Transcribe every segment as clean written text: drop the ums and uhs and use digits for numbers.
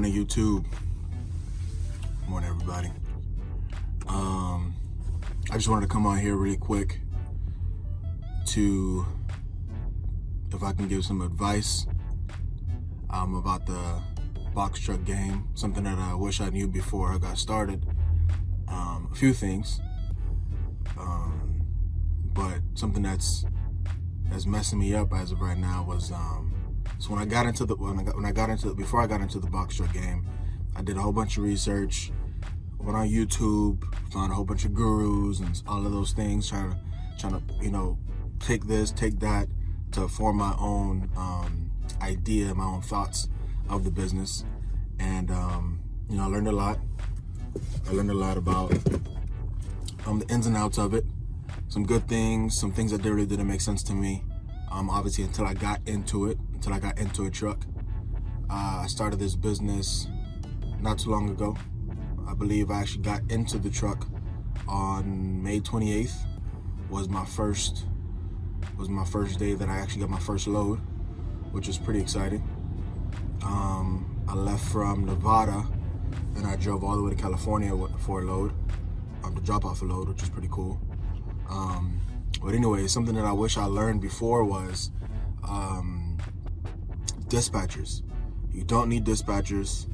morning, YouTube. Good morning, everybody. I just wanted to come on here really quick to, if I can give some advice about the box truck game, something that I wish I knew before I got started. A few things, but something that's messing me up as of right now was so when I got into the before I got into the box truck game, I did a whole bunch of research, went on YouTube, found a whole bunch of gurus and all of those things, trying to take this, take that to form my own idea, my own thoughts of the business. And I learned a lot. I learned a lot about the ins and outs of it. Some good things, some things that really didn't make sense to me. Obviously, until I got into a truck. I started this business not too long ago. I believe I actually got into the truck on May 28th. Was my first day that I actually got my first load, which was pretty exciting. I left from Nevada and I drove all the way to California for a load, to drop off a load, which was pretty cool. But anyway, something that I wish I learned before was dispatchers. You don't need dispatchers,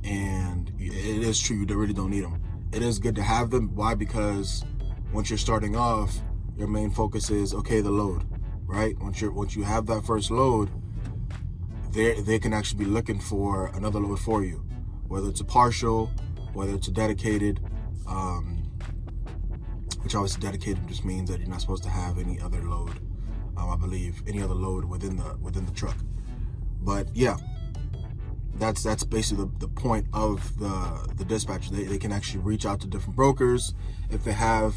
and it is true, you really don't need them. It is good to have them. Why? Because once you're starting off, your main focus is, okay, the load, right? Once you have that first load, they can actually be looking for another load for you, whether it's a partial, whether it's a dedicated, which obviously dedicated just means that you're not supposed to have any other load. I believe any other load within the truck. But yeah, that's basically the point of the dispatcher. They can actually reach out to different brokers if they have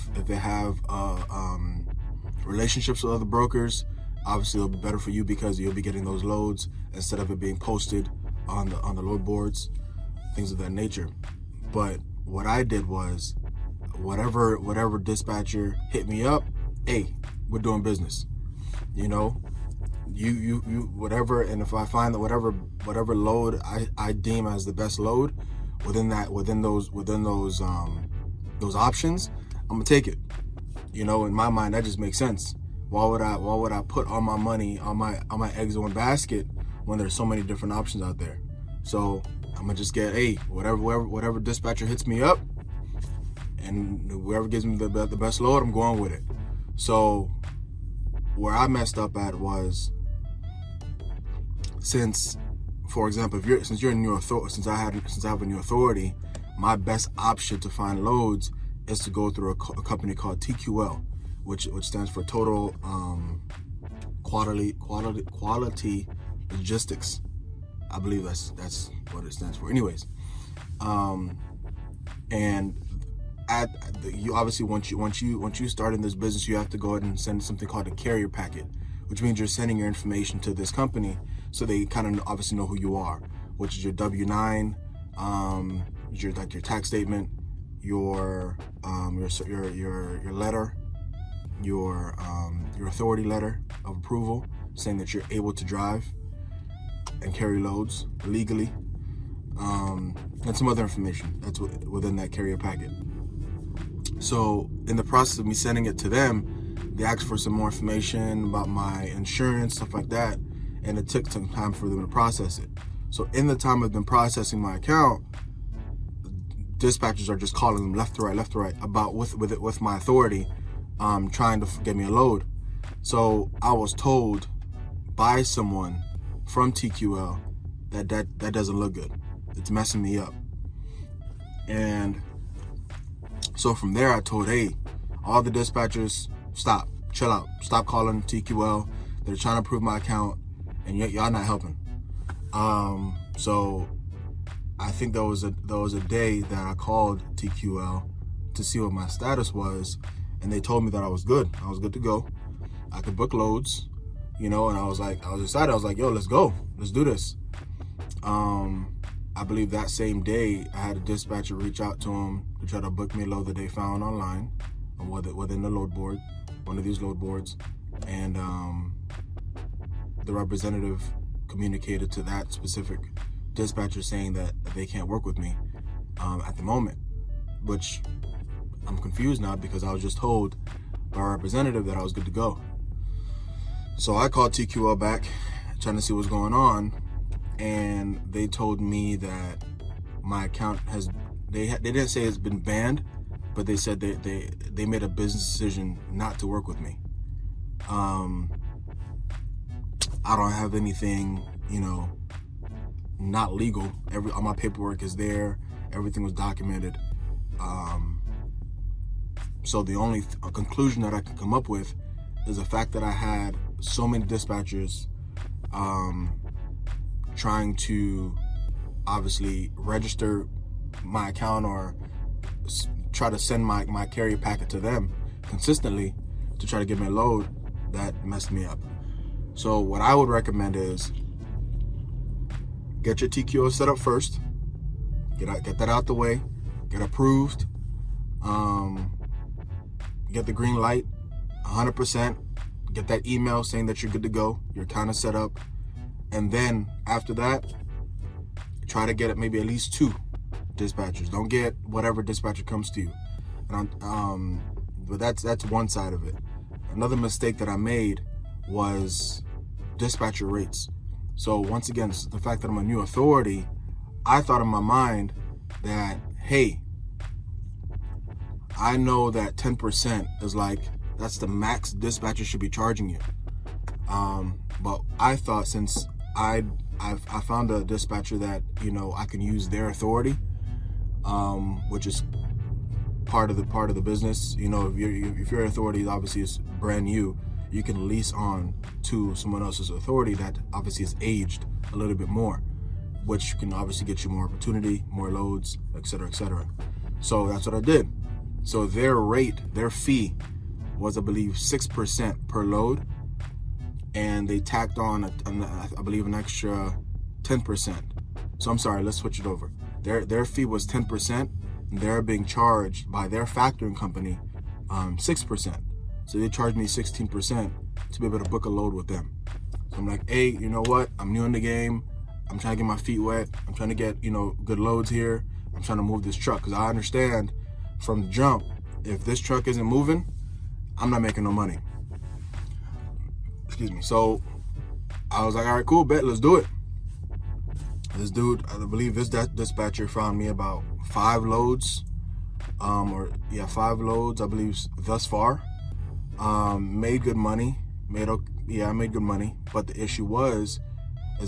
relationships with other brokers. Obviously, it'll be better for you because you'll be getting those loads instead of it being posted on the load boards, things of that nature. But what I did was, whatever dispatcher hit me up, hey, we're doing business. You whatever, and if I find that whatever load I deem as the best load within those options, I'm gonna take it. In my mind, that just makes sense. Why would I put all my money on my eggs in one basket when there's so many different options out there? So I'm gonna just get, hey, whatever dispatcher hits me up, and whoever gives me the best load, I'm going with it. So where I messed up at was, since, for example, since I have a new authority, my best option to find loads is to go through a company called TQL, which stands for Total Quality Logistics. I believe that's what it stands for. Anyways, and you obviously once you start in this business, you have to go ahead and send something called a carrier packet, which means you're sending your information to this company so they kind of obviously know who you are, which is your W-9, your tax statement, your letter, your authority letter of approval saying that you're able to drive and carry loads legally, and some other information that's within that carrier packet. So in the process of me sending it to them, they asked for some more information about my insurance, stuff like that, and it took some time for them to process it. So in the time of them processing my account, dispatchers are just calling them left to right about with my authority, trying to get me a load. So I was told by someone from TQL that doesn't look good. It's messing me up. And so from there, I told, hey, all the dispatchers, stop, chill out, stop calling TQL. They're trying to approve my account, and y'all not helping. So I think there was a day that I called TQL to see what my status was, and they told me that I was good. I was good to go. I could book loads, and I was excited. I was like, yo, let's go, let's do this. I believe that same day, I had a dispatcher reach out to him to try to book me a load that they found online, within the load board, one of these load boards, and the representative communicated to that specific dispatchers saying that they can't work with me at the moment, which I'm confused now because I was just told by our representative that I was good to go. So I called TQL back trying to see what's going on, and they told me that my account has, they didn't say it's been banned, but they said they made a business decision not to work with me. I don't have anything, not legal. All my paperwork is there. Everything was documented. So the only conclusion that I can come up with is the fact that I had so many dispatchers trying to obviously register my account or try to send my carrier packet to them consistently to try to get me a load. That messed me up. So what I would recommend is get your TQO set up first, get that out the way, get approved, get the green light 100%, get that email saying that you're good to go, you're kind of set up, and then after that, try to get maybe at least 2 dispatchers. Don't get whatever dispatcher comes to you. And but that's one side of it. Another mistake that I made was dispatcher rates. So once again, the fact that I'm a new authority, I thought in my mind that, hey, I know that 10% is that's the max dispatcher should be charging you. But I thought since I found a dispatcher that, I can use their authority, which is part of the business. If your authority obviously is brand new, you can lease on to someone else's authority that obviously is aged a little bit more, which can obviously get you more opportunity, more loads, etc., etc. So that's what I did. So their fee was, I believe, 6% per load, and they tacked on, I believe, an extra 10%. So I'm sorry, let's switch it over. Their fee was 10%, and they're being charged by their factoring company 6%. So they charged me 16% to be able to book a load with them. So I'm like, hey, you know what? I'm new in the game. I'm trying to get my feet wet. I'm trying to get, good loads here. I'm trying to move this truck because I understand from the jump, if this truck isn't moving, I'm not making no money. Excuse me. So I was like, all right, cool, bet, let's do it. This dude, I believe this dispatcher found me about 5 loads, 5 loads, I believe, thus far. Made good money. I made good money. But the issue is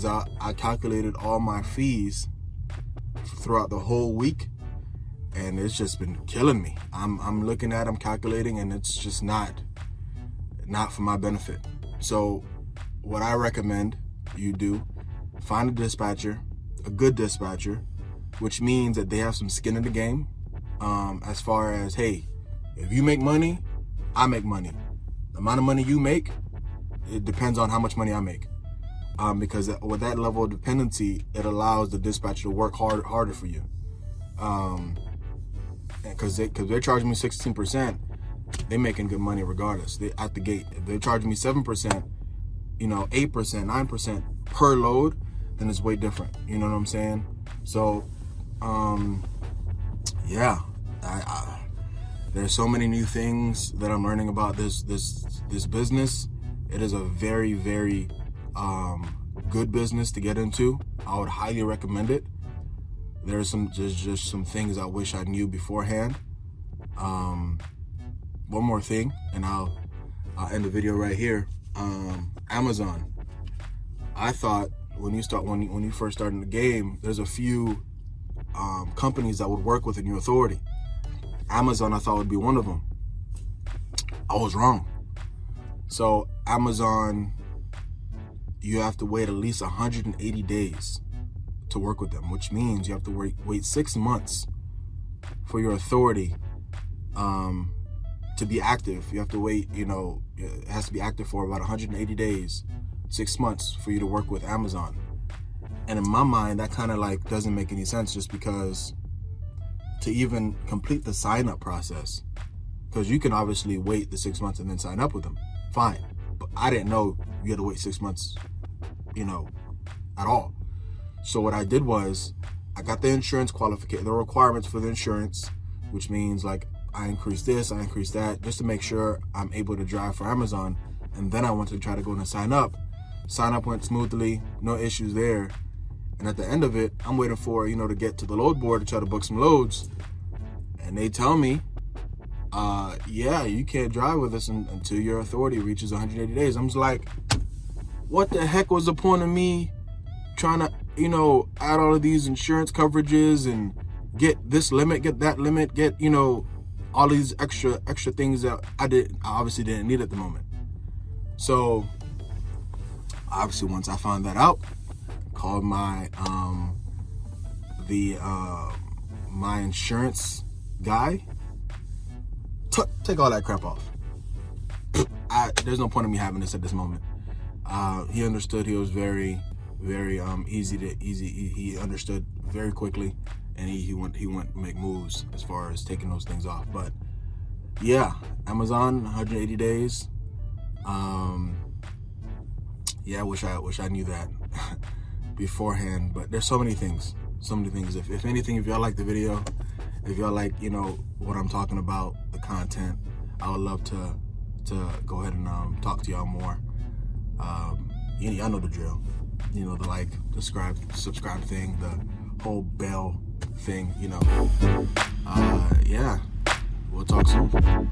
I calculated all my fees throughout the whole week, and it's just been killing me. I'm looking at, I'm calculating, and it's just not for my benefit. So what I recommend you do, find a dispatcher, a good dispatcher, which means that they have some skin in the game, as far as, hey, if you make money, I make money. The amount of money you make, it depends on how much money I make. Because with that level of dependency, it allows the dispatcher to work harder for you. Because they're charging me 16%, they're making good money regardless. They at the gate. If they're charging me 7%, 8%, 9% per load, then it's way different. You know what I'm saying? So, yeah, there's so many new things that I'm learning about this business. It is a very, very good business to get into. I would highly recommend it. There's just some things I wish I knew beforehand. One more thing, and I'll end the video right here. Amazon. I thought when you first start in the game, there's a few companies that would work within your authority. Amazon, I thought, would be one of them. I was wrong. So Amazon, you have to wait at least 180 days to work with them, which means you have to wait 6 months for your authority to be active. You have to wait, it has to be active for about 180 days, 6 months for you to work with Amazon. And in my mind, that kind of doesn't make any sense, just because to even complete the sign up process, because you can obviously wait the 6 months and then sign up with them, fine. But I didn't know you had to wait 6 months, at all. So what I did was I got the insurance qualification, the requirements for the insurance, which means like I increased this, I increased that, just to make sure I'm able to drive for Amazon. And then I went to try to go and sign up. Sign up went smoothly, no issues there. And at the end of it, I'm waiting for, to get to the load board to try to book some loads. And they tell me, yeah, you can't drive with us until your authority reaches 180 days. I'm just like, what the heck was the point of me trying to, add all of these insurance coverages and get this limit, get that limit, get, all these extra things that I obviously didn't need at the moment. So obviously once I found that out, called my my insurance guy. Take all that crap off. There's no point in me having this at this moment. He understood. He was very easy. He understood very quickly, and he went to make moves as far as taking those things off. But yeah, Amazon 180 days. Yeah, I wish I knew that beforehand. But there's so many things. If anything, if y'all like the video, if y'all like what I'm talking about, the content, I would love to go ahead and talk to y'all more. Y'all know the drill. The like, subscribe thing, the whole bell thing. Yeah, we'll talk soon.